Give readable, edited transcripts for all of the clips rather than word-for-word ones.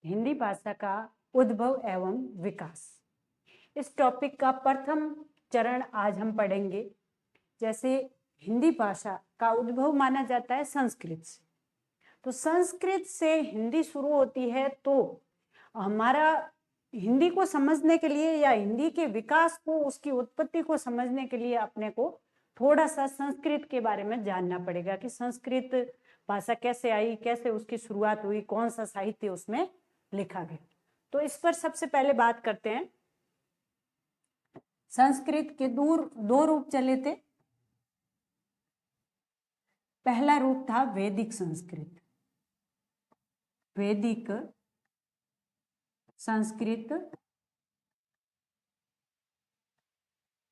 हिंदी भाषा का उद्भव एवं विकास। इस टॉपिक का प्रथम चरण आज हम पढ़ेंगे। जैसे हिंदी भाषा का उद्भव माना जाता है संस्कृत से, तो संस्कृत से हिंदी शुरू होती है। तो हमारा हिंदी को समझने के लिए या हिंदी के विकास को, उसकी उत्पत्ति को समझने के लिए अपने को थोड़ा सा संस्कृत के बारे में जानना पड़ेगा कि संस्कृत भाषा कैसे आई, कैसे उसकी शुरुआत हुई, कौन सा साहित्य उसमें लिखा गया। तो इस पर सबसे पहले बात करते हैं। संस्कृत के दो रूप चले थे। पहला रूप था वैदिक संस्कृत। वैदिक संस्कृत,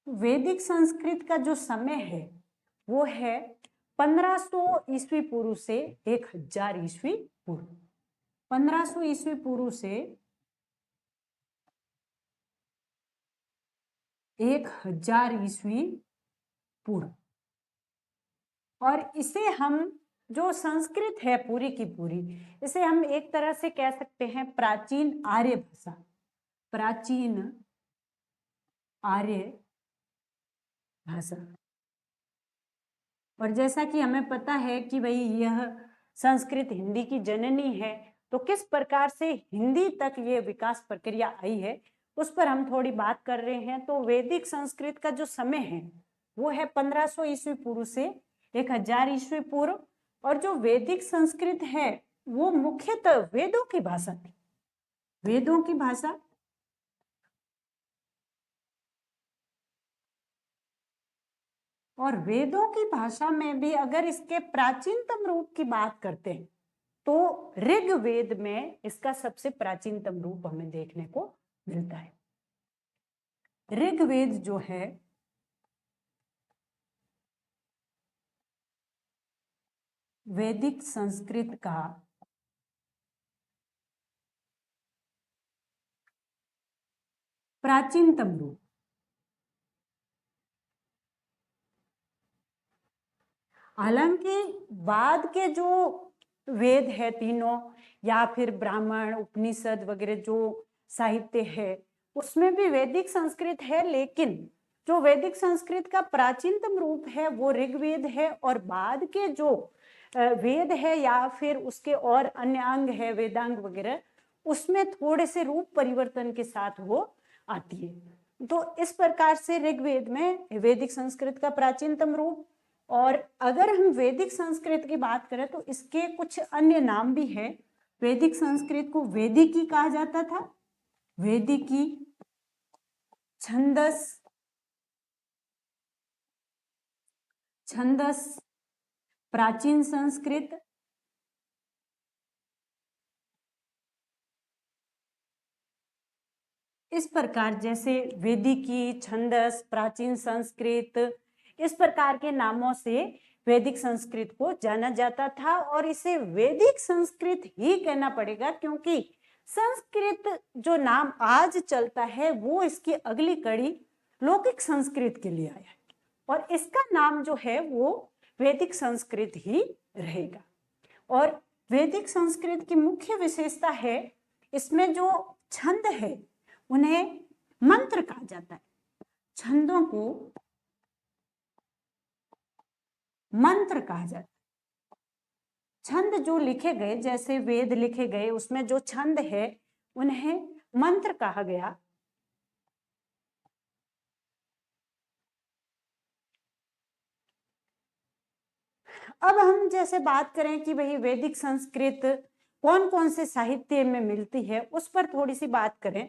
वैदिक संस्कृत का जो समय है वो है 1500 ईस्वी पूर्व से 1000 ईस्वी पूर्व। 1500 ईस्वी पूर्व से 1000 ईस्वी पूर्व। और इसे हम, जो संस्कृत है पूरी की पूरी, इसे हम एक तरह से कह सकते हैं प्राचीन आर्य भाषा। प्राचीन आर्य भाषा। और जैसा कि हमें पता है कि भाई यह संस्कृत हिंदी की जननी है, तो किस प्रकार से हिंदी तक ये विकास प्रक्रिया आई है उस पर हम थोड़ी बात कर रहे हैं। तो वैदिक संस्कृत का जो समय है वो है 1500 ईस्वी पूर्व से 1000 ईस्वी पूर्व। और जो वैदिक संस्कृत है वो मुख्यतः वेदों की भाषा थी। वेदों की भाषा। और वेदों की भाषा में भी अगर इसके प्राचीनतम रूप की बात करते हैं तो ऋग्वेद में इसका सबसे प्राचीनतम रूप हमें देखने को मिलता है। ऋग्वेद जो है वैदिक संस्कृत का प्राचीनतम रूप। हालांकि बाद के जो वेद है तीनों, या फिर ब्राह्मण, उपनिषद वगैरह जो साहित्य है उसमें भी वैदिक संस्कृत है, लेकिन जो वैदिक संस्कृत का प्राचीनतम रूप है वो ऋग्वेद है। और बाद के जो वेद है या फिर उसके और अन्य अंग है, वेदांग वगैरह, उसमें थोड़े से रूप परिवर्तन के साथ वो आती है। तो इस प्रकार से ऋग्वेद में वैदिक संस्कृत का प्राचीनतम रूप। और अगर हम वैदिक संस्कृत की बात करें तो इसके कुछ अन्य नाम भी है। वैदिक संस्कृत को वैदिकी कहा जाता था। वैदिकी, छंदस, छंदस, प्राचीन संस्कृत, इस प्रकार जैसे वैदिकी, छंदस, प्राचीन संस्कृत, इस प्रकार के नामों से वैदिक संस्कृत को जाना जाता था। और इसे वैदिक संस्कृत ही कहना पड़ेगा क्योंकि संस्कृत जो नाम आज चलता है वो इसकी अगली कड़ी लौकिक संस्कृत के लिए आया है, और इसका नाम जो है वो वैदिक संस्कृत ही रहेगा। और वैदिक संस्कृत की मुख्य विशेषता है इसमें जो छंद है उन्हें मंत्र कहा जाता है। छंदों को मंत्र कहा जाता है। छंद जो लिखे गए, जैसे वेद लिखे गए, उसमें जो छंद है उन्हें मंत्र कहा गया। अब हम जैसे बात करें कि भाई वैदिक संस्कृत कौन कौन से साहित्य में मिलती है उस पर थोड़ी सी बात करें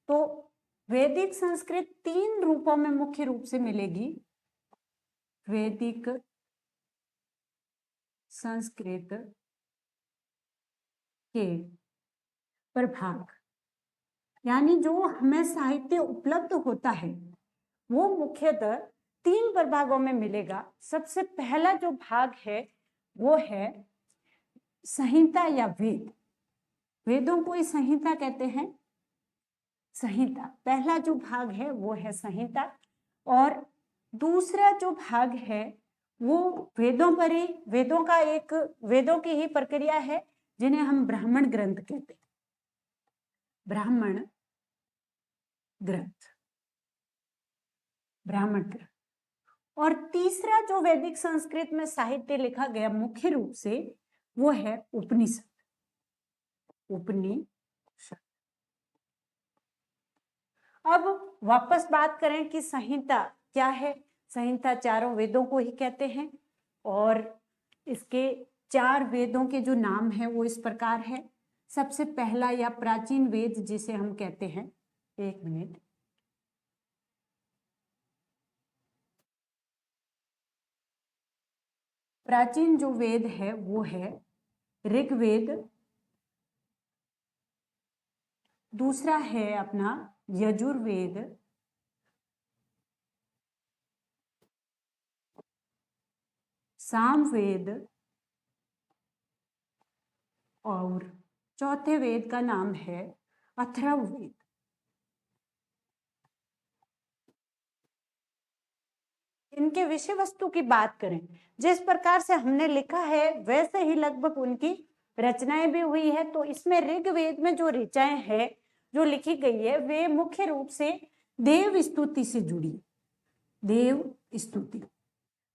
तो वैदिक संस्कृत 3 रूपों में मुख्य रूप से मिलेगी। वैदिक संस्कृत के प्रभाग, यानी जो हमें साहित्य उपलब्ध होता है वो मुख्यतः 3 प्रभागों में मिलेगा। सबसे पहला जो भाग है वो है संहिता या वेद। वेदों को ही संहिता कहते हैं। संहिता पहला जो भाग है वो है संहिता। और दूसरा जो भाग है वो वेदों पर ही, वेदों की ही प्रक्रिया है जिन्हें हम ब्राह्मण ग्रंथ कहते हैं। ब्राह्मण ग्रंथ, ब्राह्मण ग्रंथ। और तीसरा जो वैदिक संस्कृत में साहित्य लिखा गया मुख्य रूप से वो है उपनिषद, उपनिषद। अब वापस बात करें कि संहिता क्या है। संहिता चारों वेदों को ही कहते हैं और इसके 4 वेदों के जो नाम है वो इस प्रकार है। सबसे पहला या प्राचीन वेद जिसे हम कहते हैं, 1 मिनट, प्राचीन जो वेद है वो है ऋग्वेद, दूसरा है अपना यजुर्वेद, सामवेद और चौथे वेद का नाम है अथर्ववेद। इनके विषय वस्तु की बात करें, जिस प्रकार से हमने लिखा है वैसे ही लगभग उनकी रचनाएं भी हुई है। तो इसमें ऋग्वेद में जो ऋचाएं हैं जो लिखी गई है वे मुख्य रूप से देव स्तुति से जुड़ी, देव स्तुति।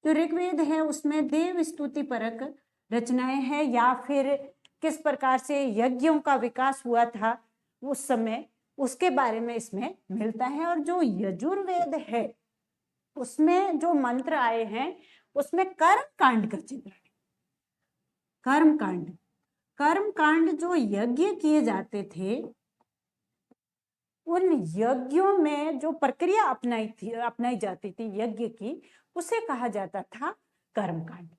जो ऋग्वेद है उसमें देव स्तुति परक रचनाएं हैं या फिर किस प्रकार से यज्ञों का विकास हुआ था उस समय, उसके बारे में इसमें मिलता है। और जो यजुर्वेद है उसमें जो मंत्र आए हैं उसमें कर्म कांड का चित्रण है। कर्म कांड, कर्म कांड जो यज्ञ किए जाते थे उन यज्ञों में जो प्रक्रिया अपनाई जाती थी यज्ञ की, उसे कहा जाता था कर्मकांड।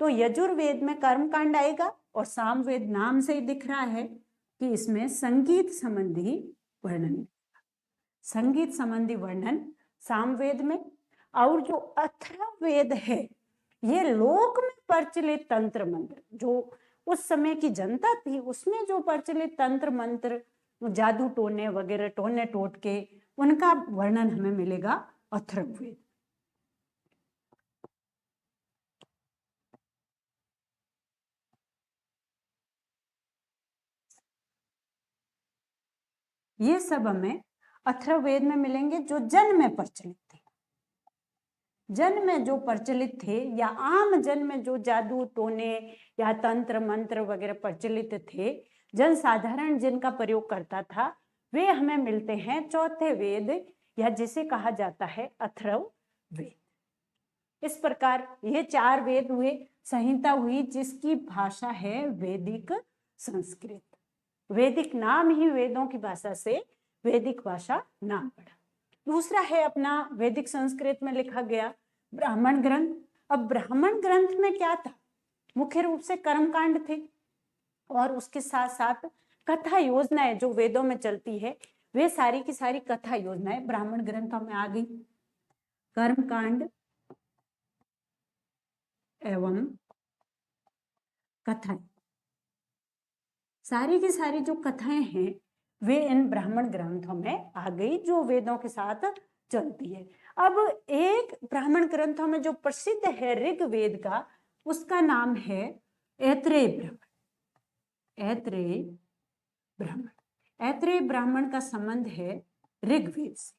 तो यजुर्वेद में कर्मकांड आएगा और सामवेद नाम से ही दिख रहा है कि इसमें संगीत संबंधी वर्णन, संगीत संबंधी वर्णन सामवेद में। और जो अथर्ववेद है ये लोक में प्रचलित तंत्र मंत्र, जो उस समय की जनता थी उसमें जो प्रचलित तंत्र मंत्र, जादू टोने वगैरह, टोने टोटके, उनका वर्णन हमें मिलेगा अथर्ववेद। ये सब हमें अथर्ववेद में मिलेंगे जो जन में प्रचलित थे, जन में जो प्रचलित थे या आम जन में जो जादू टोने या तंत्र मंत्र वगैरह प्रचलित थे, जन साधारण जिनका प्रयोग करता था, वे हमें मिलते हैं चौथे वेद या जिसे कहा जाता है अथर्ववेद। इस प्रकार ये 4 वेद हुए, संहिता हुई जिसकी भाषा है वैदिक संस्कृत। वैदिक नाम ही वेदों की भाषा से वैदिक भाषा नाम पड़ा। दूसरा है अपना वैदिक संस्कृत में लिखा गया ब्राह्मण ग्रंथ। अब ब्राह्मण ग्रंथ में क्या था, मुख्य रूप से कर्मकांड थे और उसके साथ साथ कथा योजनाएं जो वेदों में चलती है, वे सारी की सारी कथा योजनाएं ब्राह्मण ग्रंथों में आ गई। कर्मकांड एवं कथाएं, सारी की सारी जो कथाएं हैं वे इन ब्राह्मण ग्रंथों में आ गई जो वेदों के साथ चलती है। अब एक ब्राह्मण ग्रंथों में जो प्रसिद्ध है ऋग्वेद का, उसका नाम है ऐत्रेय ब्राह्मण। ऐत्रेय ब्राह्मण, ऐत्रेय ब्राह्मण का संबंध है ऋग्वेद से।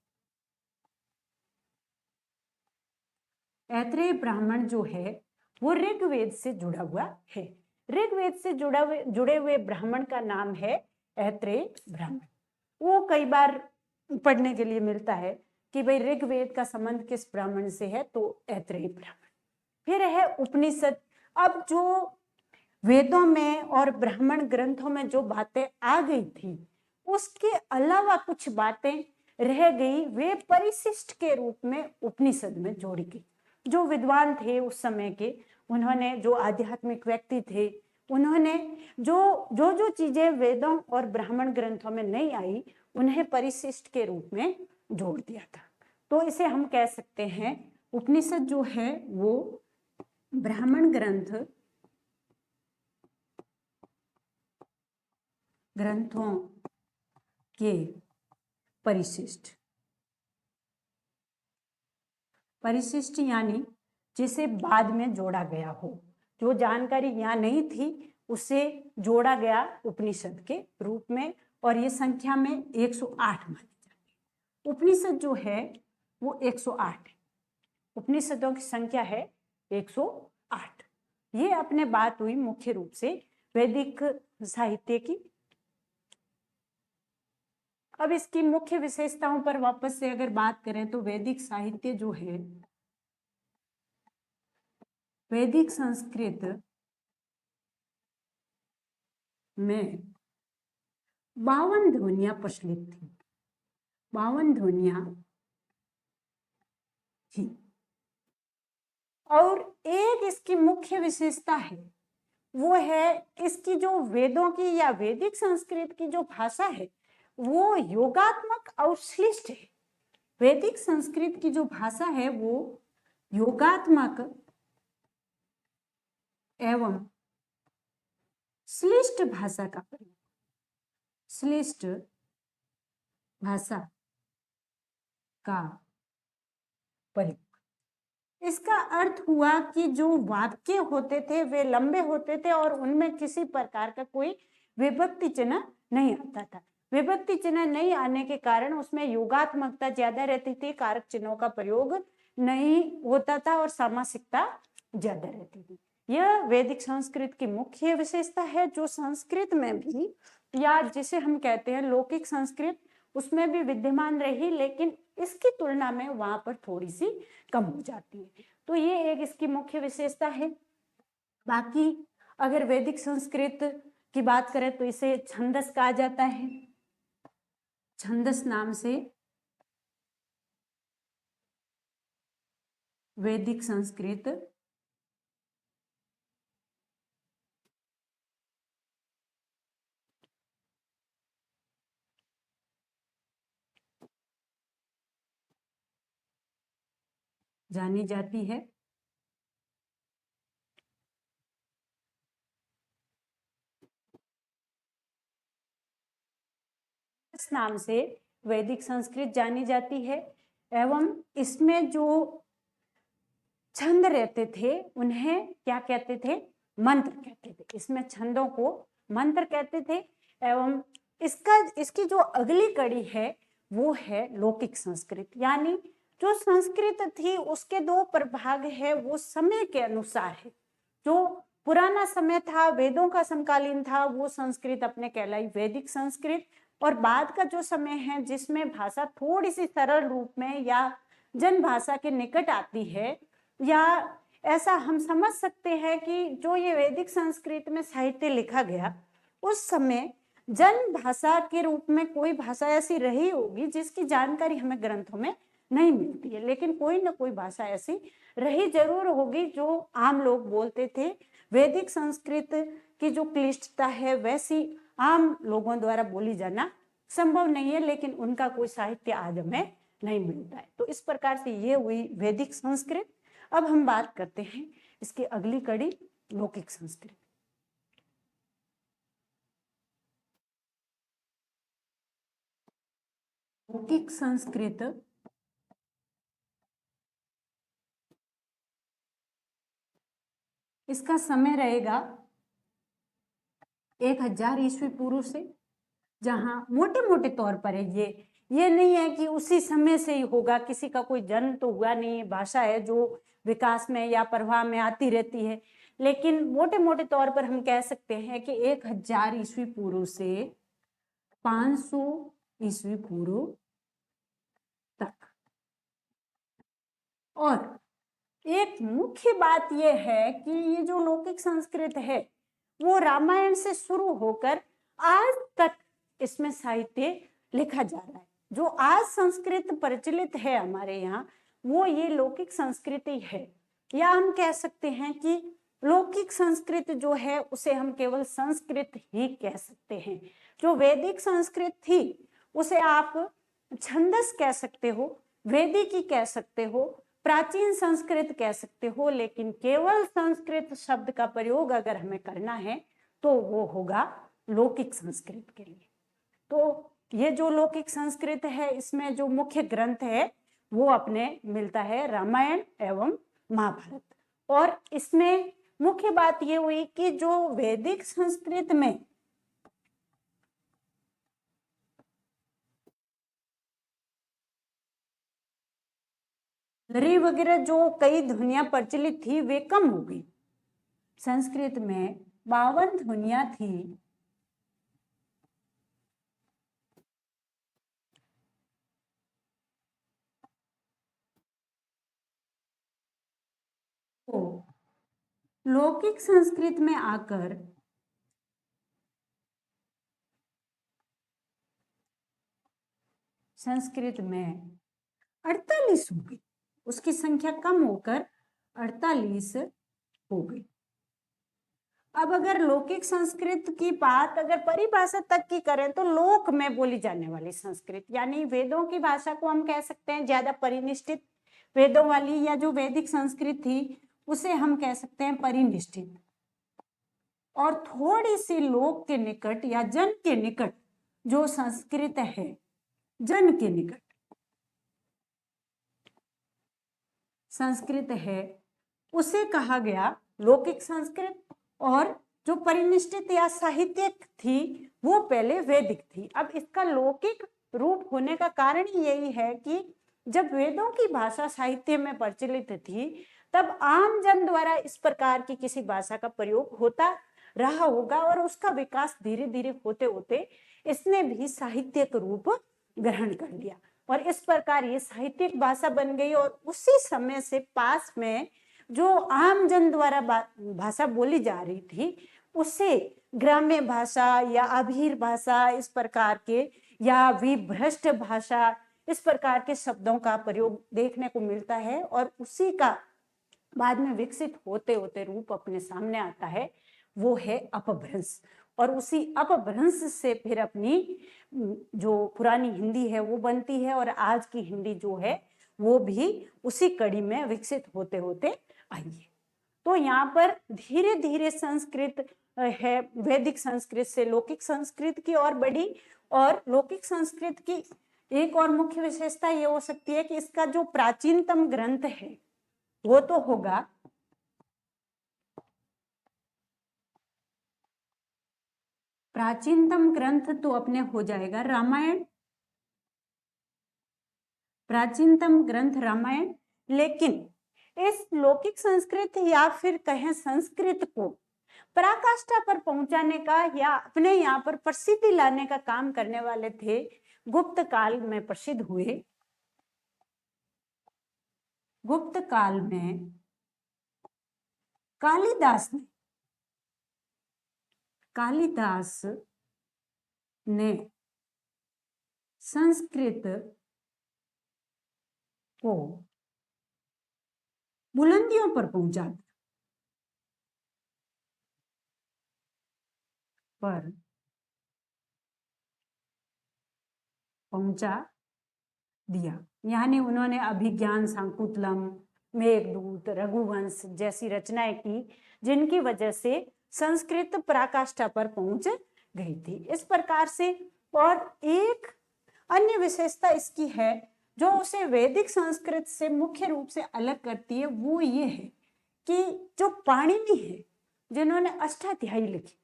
ऐत्रेय ब्राह्मण जो है वो ऋग्वेद से जुड़ा हुआ है। ऋग्वेद से जुड़े हुए ब्राह्मण का नाम है ऐत्रेय ब्राह्मण। वो कई बार पढ़ने के लिए मिलता है कि भाई ऋग्वेद का संबंध किस ब्राह्मण से है, तो ऐत्रेय ब्राह्मण। फिर है उपनिषद। अब जो वेदों में और ब्राह्मण ग्रंथों में जो बातें आ गई थी उसके अलावा कुछ बातें रह गई, वे परिशिष्ट के रूप में उपनिषद में जोड़ी गई। जो विद्वान थे उस समय के, उन्होंने, जो आध्यात्मिक व्यक्ति थे, उन्होंने जो चीजें वेदों और ब्राह्मण ग्रंथों में नहीं आई उन्हें परिशिष्ट के रूप में जोड़ दिया था। तो इसे हम कह सकते हैं उपनिषद जो है वो ब्राह्मण ग्रंथों के परिशिष्ट यानी जिसे बाद में जोड़ा गया हो, जो जानकारी यहाँ नहीं थी उसे जोड़ा गया उपनिषद के रूप में और ये संख्या में 108 मानी जाती है। उपनिषद जो है वो 108 है, उपनिषदों की संख्या है 108। ये अपने बात हुई मुख्य रूप से वैदिक साहित्य की। अब इसकी मुख्य विशेषताओं पर वापस से अगर बात करें तो वैदिक साहित्य जो है, वैदिक संस्कृत में 52 ध्वनियां प्रचलित थी, 52 ध्वनियां थी। और एक इसकी मुख्य विशेषता है, वो है इसकी जो वेदों की या वैदिक संस्कृत की जो भाषा है वो योगात्मक और श्लिष्ट है। वैदिक संस्कृत की जो भाषा है वो योगात्मक एवं श्लिष्ट भाषा का प्रयोग, श्लिष्ट भाषा का प्रयोग। इसका अर्थ हुआ कि जो वाक्य होते थे वे लंबे होते थे और उनमें किसी प्रकार का कोई विभक्ति चिन्ह नहीं आता था। विभक्ति चिन्ह नहीं आने के कारण उसमें योगात्मकता ज्यादा रहती थी, कारक चिन्हों का प्रयोग नहीं होता था और सामासिकता ज्यादा रहती थी। यह वैदिक संस्कृत की मुख्य विशेषता है, जो संस्कृत में भी या जिसे हम कहते हैं लौकिक संस्कृत उसमें भी विद्यमान रही, लेकिन इसकी तुलना में वहां पर थोड़ी सी कम हो जाती है। तो ये एक इसकी मुख्य विशेषता है। बाकी अगर वैदिक संस्कृत की बात करें तो इसे छंदस कहा जाता है, छंदस नाम से वैदिक संस्कृत जानी जाती है। इस नाम से वैदिक संस्कृत जानी जाती है एवं इसमें जो छंद रहते थे उन्हें क्या कहते थे, मंत्र कहते थे। इसमें छंदों को मंत्र कहते थे। एवं इसकी जो अगली कड़ी है वो है लौकिक संस्कृत, यानी जो संस्कृत थी उसके दो प्रभाग है, वो समय के अनुसार है। जो पुराना समय था, वेदों का समकालीन था, वो संस्कृत अपने कहलाई वैदिक संस्कृत। और बाद का जो समय है जिसमें भाषा थोड़ी सी सरल रूप में या जन भाषा के निकट आती है, या ऐसा हम समझ सकते हैं कि जो ये वैदिक संस्कृत में साहित्य लिखा गया उस समय जन भाषा के रूप में कोई भाषा ऐसी रही होगी जिसकी जानकारी हमें ग्रंथों में नहीं मिलती है, लेकिन कोई ना कोई भाषा ऐसी रही जरूर होगी जो आम लोग बोलते थे। वैदिक संस्कृत की जो क्लिष्टता है वैसी आम लोगों द्वारा बोली जाना संभव नहीं है, लेकिन उनका कोई साहित्य आज हमें नहीं मिलता है। तो इस प्रकार से ये हुई वैदिक संस्कृत। अब हम बात करते हैं इसकी अगली कड़ी लौकिक संस्कृत। लौकिक संस्कृत इसका समय रहेगा 1000 ईस्वी पूर्व से, जहां मोटे मोटे तौर पर है। ये नहीं है कि उसी समय से ही होगा, किसी का कोई जन्म तो हुआ नहीं है, भाषा है जो विकास में या प्रवाह में आती रहती है। लेकिन मोटे मोटे तौर पर हम कह सकते हैं कि 1000 ईस्वी पूर्व से 500 ईस्वी पूर्व तक। और एक मुख्य बात यह है कि ये जो लौकिक संस्कृत है वो रामायण से शुरू होकर आज तक इसमें साहित्य लिखा जा रहा है। जो आज संस्कृत प्रचलित है हमारे यहाँ वो ये लौकिक संस्कृति है, या हम कह सकते हैं कि लौकिक संस्कृत जो है उसे हम केवल संस्कृत ही कह सकते हैं। जो वैदिक संस्कृत थी उसे आप छंदस कह सकते हो, वैदिकी कह सकते हो, प्राचीन संस्कृत कह सकते हो, लेकिन केवल संस्कृत शब्द का प्रयोग अगर हमें करना है तो वो होगा लौकिक संस्कृत के लिए। तो ये जो लौकिक संस्कृत है इसमें जो मुख्य ग्रंथ है वो अपने मिलता है रामायण एवं महाभारत। और इसमें मुख्य बात ये हुई कि जो वैदिक संस्कृत में लरी वगैरह जो कई ध्वनियां प्रचलित थी वे कम हो गई। संस्कृत में 52 ध्वनियां थी। तो लौकिक संस्कृत में आकर संस्कृत में 48 हो गई, उसकी संख्या कम होकर 48 हो गई। अब अगर लौकिक संस्कृत की बात अगर परिभाषा तक की करें तो लोक में बोली जाने वाली संस्कृत, यानी वेदों की भाषा को हम कह सकते हैं ज्यादा परिनिष्ठित वेदों वाली, या जो वैदिक संस्कृत थी उसे हम कह सकते हैं परिनिष्ठित, और थोड़ी सी लोक के निकट या जन के निकट जो संस्कृत है, जन के निकट संस्कृत है उसे कहा गया लौकिक संस्कृत। और जो परिनिष्ठित या साहित्यिक थी वो पहले वैदिक थी। अब इसका लौकिक रूप होने का कारण यही है कि जब वेदों की भाषा साहित्य में प्रचलित थी तब आम जन द्वारा इस प्रकार की किसी भाषा का प्रयोग होता रहा होगा, और उसका विकास धीरे धीरे होते होते इसने भी साहित्यिक रूप ग्रहण कर लिया, और इस प्रकार ये साहित्यिक भाषा बन गई। और उसी समय से पास में जो आम जन द्वारा भाषा बोली जा रही थी उसे ग्राम्य भाषा या अभीर भाषा इस प्रकार के, या विभ्रष्ट भाषा, इस प्रकार के शब्दों का प्रयोग देखने को मिलता है। और उसी का बाद में विकसित होते होते रूप अपने सामने आता है, वो है अपभ्रंश। और उसी अपभ्रंश से फिर अपनी जो पुरानी हिंदी है वो बनती है, और आज की हिंदी जो है वो भी उसी कड़ी में विकसित होते होते आई है। तो यहाँ पर धीरे धीरे संस्कृत है वैदिक संस्कृत से लौकिक संस्कृत की ओर बढ़ी। और लौकिक संस्कृत की एक और मुख्य विशेषता ये हो सकती है कि इसका जो प्राचीनतम ग्रंथ है वो तो होगा प्राचीनतम ग्रंथ तो अपने हो जाएगा रामायण, प्राचीनतम ग्रंथ रामायण। लेकिन इस लौकिक संस्कृत या फिर कहें संस्कृत को पराकाष्ठा पर पहुंचाने का या अपने यहाँ पर प्रसिद्धि लाने का काम करने वाले थे गुप्त काल में प्रसिद्ध हुए। गुप्त काल में कालिदास ने संस्कृत को बुलंदियों पर पहुंचा दिया। यानी उन्होंने अभिज्ञान शाकुंतलम, मेघदूत, रघुवंश जैसी रचनाएं की जिनकी वजह से संस्कृत पराकाष्ठा पर पहुंच गई थी। इस प्रकार से और एक अन्य विशेषता इसकी है जो उसे वैदिक संस्कृत से मुख्य रूप से अलग करती है, वो ये है कि जो पाणिनि है जिन्होंने अष्टाध्यायी लिखी,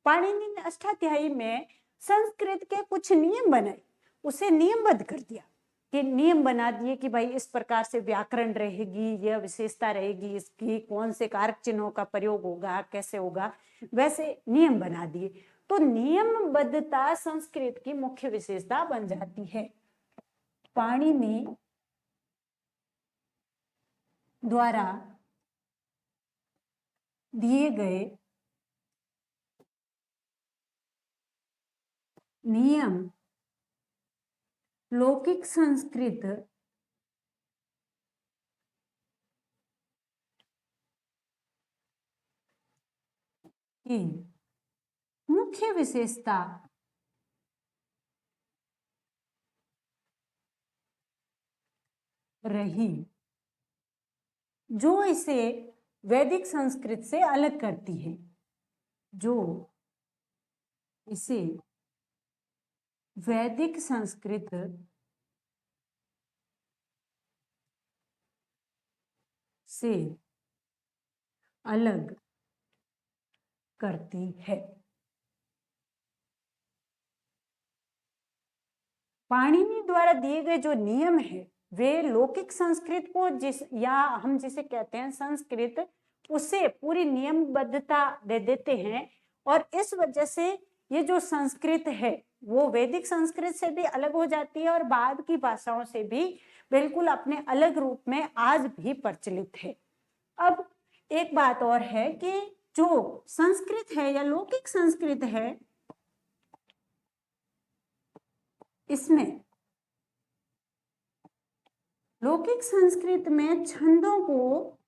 पाणिनि ने अष्टाध्यायी में संस्कृत के कुछ नियम बनाए, उसे नियमबद्ध कर दिया कि नियम बना दिए कि भाई इस प्रकार से व्याकरण रहेगी, यह विशेषता रहेगी, इसकी कौन से कारक चिन्हों का प्रयोग होगा, कैसे होगा, वैसे नियम बना दिए। तो नियमबद्धता संस्कृत की मुख्य विशेषता बन जाती है। पाणिनि द्वारा दिए गए नियम लौकिक संस्कृत की मुख्य विशेषता रही, जो इसे वैदिक संस्कृत से अलग करती है, जो इसे वैदिक संस्कृत से अलग करती है। पाणिनि द्वारा दिए गए जो नियम है वे लौकिक संस्कृत को या हम जिसे कहते हैं संस्कृत, उसे पूरी नियमबद्धता दे देते हैं। और इस वजह से ये जो संस्कृत है वो वैदिक संस्कृत से भी अलग हो जाती है और बाद की भाषाओं से भी बिल्कुल अपने अलग रूप में आज भी प्रचलित है। अब एक बात और है कि जो संस्कृत है या लौकिक संस्कृत है, इसमें लौकिक संस्कृत में छंदों को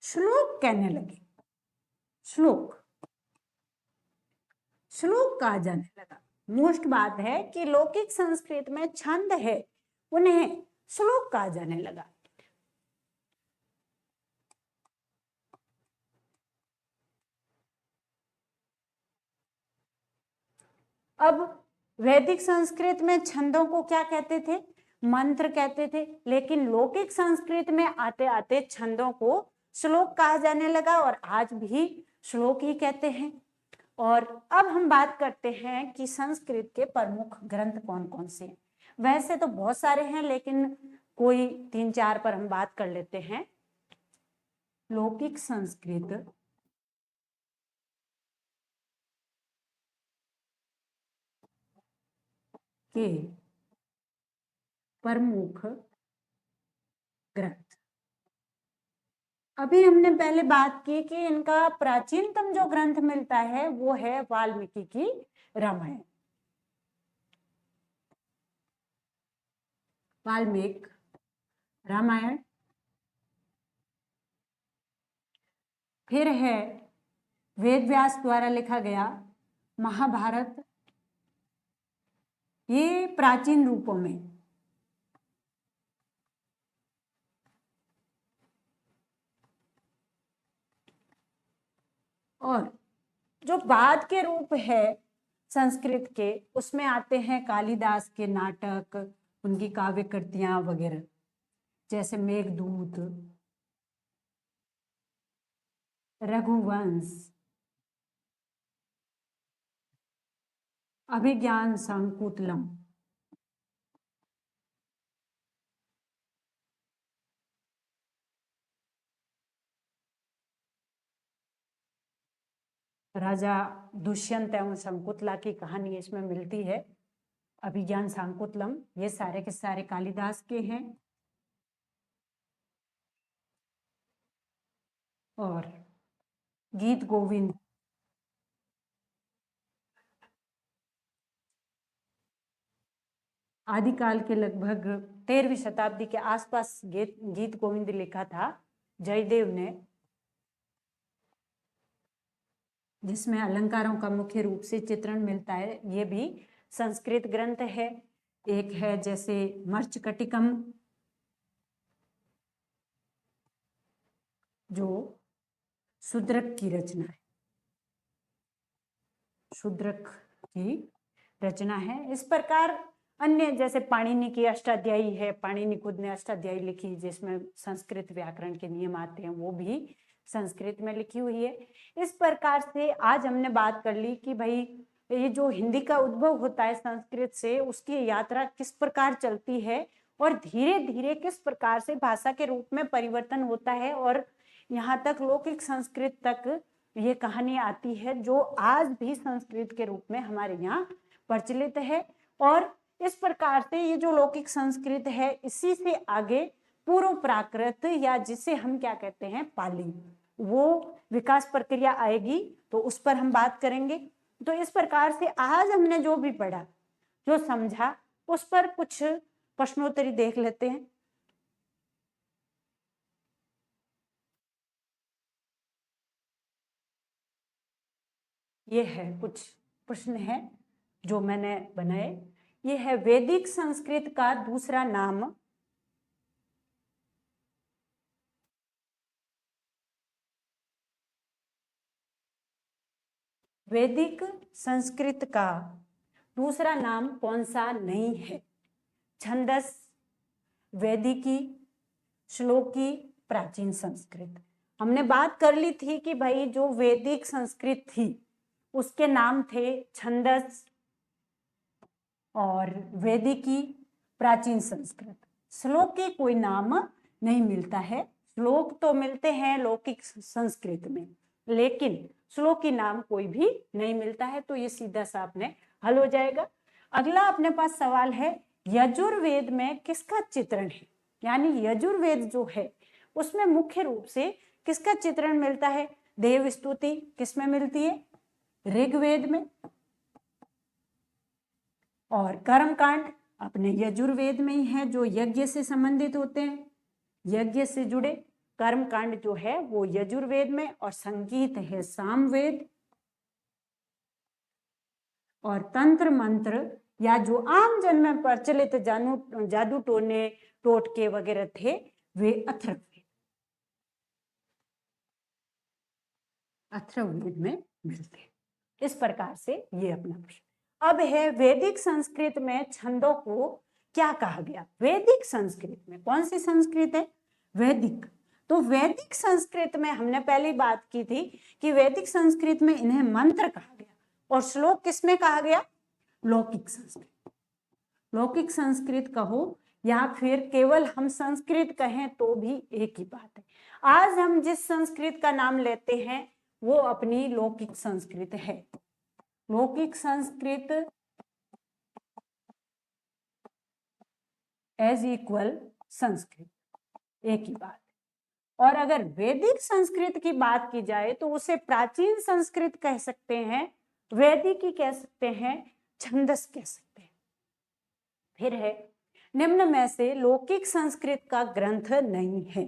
श्लोक कहने लगे। श्लोक कहा जाने लगा। मोस्ट बात है कि लौकिक संस्कृत में छंद है उन्हें श्लोक कहा जाने लगा। अब वैदिक संस्कृत में छंदों को क्या कहते थे? मंत्र कहते थे। लेकिन लौकिक संस्कृत में आते आते छंदों को श्लोक कहा जाने लगा और आज भी श्लोक ही कहते हैं। और अब हम बात करते हैं कि संस्कृत के प्रमुख ग्रंथ कौन कौन से हैं। वैसे तो बहुत सारे हैं, लेकिन कोई 3-4 पर हम बात कर लेते हैं। लौकिक संस्कृत के प्रमुख ग्रंथ। अभी हमने पहले बात की कि इनका प्राचीनतम जो ग्रंथ मिलता है वो है वाल्मीकि की रामायण। वाल्मीकि रामायण, फिर है वेद व्यास द्वारा लिखा गया महाभारत, ये प्राचीन रूपों में। और जो बाद के रूप है संस्कृत के, उसमें आते हैं कालिदास के नाटक, उनकी काव्य कृतियां वगैरह, जैसे मेघदूत, रघुवंश, अभिज्ञान शाकुंतलम, राजा दुष्यंत एवं शकुंतला की कहानी इसमें मिलती है। अभिज्ञान शाकुंतलम, ये सारे के सारे कालिदास के हैं। और गीत गोविंद आदिकाल के लगभग 13वीं शताब्दी के आसपास गीत गोविंद लिखा था जयदेव ने, जिसमें अलंकारों का मुख्य रूप से चित्रण मिलता है। ये भी संस्कृत ग्रंथ है। एक है जैसे मर्चकटिकम, जो शूद्रक की रचना है, शूद्रक की रचना है। इस प्रकार अन्य जैसे पाणिनि की अष्टाध्यायी है, पाणिनि खुद ने अष्टाध्यायी लिखी जिसमें संस्कृत व्याकरण के नियम आते हैं, वो भी संस्कृत में लिखी हुई है। इस प्रकार से आज हमने बात कर ली कि भाई ये जो हिंदी का उद्भव होता है संस्कृत से, उसकी यात्रा किस प्रकार चलती है और धीरे धीरे किस प्रकार से भाषा के रूप में परिवर्तन होता है और यहाँ तक लौकिक संस्कृत तक ये कहानी आती है, जो आज भी संस्कृत के रूप में हमारे यहाँ प्रचलित है। और इस प्रकार से ये जो लौकिक संस्कृत है, इसी से आगे पूर्व प्राकृत या जिसे हम क्या कहते हैं पाली, वो विकास प्रक्रिया आएगी, तो उस पर हम बात करेंगे। तो इस प्रकार से आज हमने जो भी पढ़ा, जो समझा, उस पर कुछ प्रश्नोत्तरी देख लेते हैं। ये है कुछ प्रश्न है जो मैंने बनाए। ये है वैदिक संस्कृत का दूसरा नाम। वैदिक संस्कृत का दूसरा नाम कौन सा नहीं है? छंदस, वैदिकी, श्लोकी, प्राचीन संस्कृत। हमने बात कर ली थी कि भाई जो वैदिक संस्कृत थी उसके नाम थे छंदस, और वैदिकी, प्राचीन संस्कृत। श्लोक के कोई नाम नहीं मिलता है। श्लोक तो मिलते हैं लौकिक संस्कृत में, लेकिन श्लोक की नाम कोई भी नहीं मिलता है। तो ये सीधा सा अपने हल हो जाएगा। अगला अपने पास सवाल है, यजुर्वेद में किसका चित्रण है? यानी यजुर्वेद जो है उसमें मुख्य रूप से किसका चित्रण मिलता है? देव स्तुति किसमें मिलती है? ऋग्वेद में। और कर्मकांड अपने यजुर्वेद में ही है, जो यज्ञ से संबंधित होते हैं, यज्ञ से जुड़े कर्मकांड जो है वो यजुर्वेद में। और संगीत है सामवेद। और तंत्र मंत्र या जो आम जन में प्रचलित जादू टोने टोटके वगैरह थे वे अथर्ववेद, अथर्ववेद में मिलते हैं। इस प्रकार से ये अपना प्रश्न। अब है वैदिक संस्कृत में छंदों को क्या कहा गया? वैदिक संस्कृत में कौन सी संस्कृत है? वैदिक। तो वैदिक संस्कृत में हमने पहली बात की थी कि वैदिक संस्कृत में इन्हें मंत्र कहा गया। और श्लोक किसमें कहा गया? लौकिक संस्कृत। लौकिक संस्कृत कहो या फिर केवल हम संस्कृत कहें तो भी एक ही बात है। आज हम जिस संस्कृत का नाम लेते हैं वो अपनी लौकिक संस्कृत है। लौकिक संस्कृत एज इक्वल संस्कृत, एक ही बात। और अगर वैदिक संस्कृत की बात की जाए तो उसे प्राचीन संस्कृत कह सकते हैं, वैदिकी कह सकते हैं, छंदस कह सकते हैं। फिर है, निम्न में से लौकिक संस्कृत का ग्रंथ नहीं है।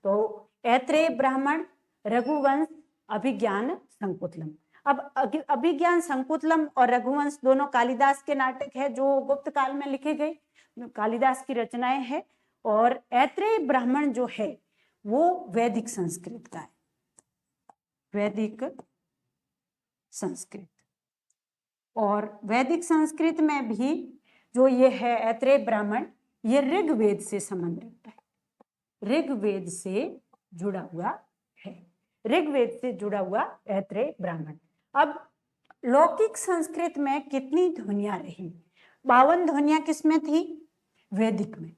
तो ऐत्रेय ब्राह्मण, रघुवंश, अभिज्ञान संकुतलम। अब अभिज्ञान संकुतलम और रघुवंश दोनों कालिदास के नाटक है जो गुप्त काल में लिखे गए, कालिदास की रचनाएं हैं। और ऐत्रेय ब्राह्मण जो है वो वैदिक संस्कृत का है, वैदिक संस्कृत। और वैदिक संस्कृत में भी जो ये है ऐत्रेय ब्राह्मण, ये ऋग्वेद से संबंध रखता है, ऋग्वेद से जुड़ा हुआ है, ऋग्वेद से जुड़ा हुआ ऐत्रेय ब्राह्मण। अब लौकिक संस्कृत में कितनी ध्वनियां रही? 52 ध्वनियां किसमें थी? वैदिक में।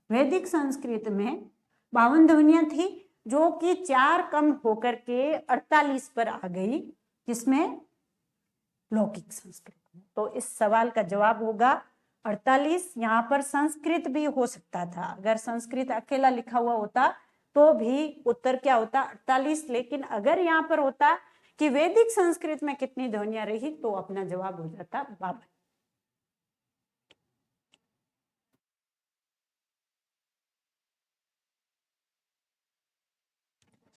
वैदिक संस्कृत में 52 ध्वनियां थी, जो कि 4 कम होकर के 48 पर आ गई। किसमें? लौकिक संस्कृत में। तो इस सवाल का जवाब होगा 48। यहाँ पर संस्कृत भी हो सकता था, अगर संस्कृत अकेला लिखा हुआ होता तो भी उत्तर क्या होता? 48। लेकिन अगर यहाँ पर होता कि वैदिक संस्कृत में कितनी ध्वनियां रही तो अपना जवाब हो जाता 52।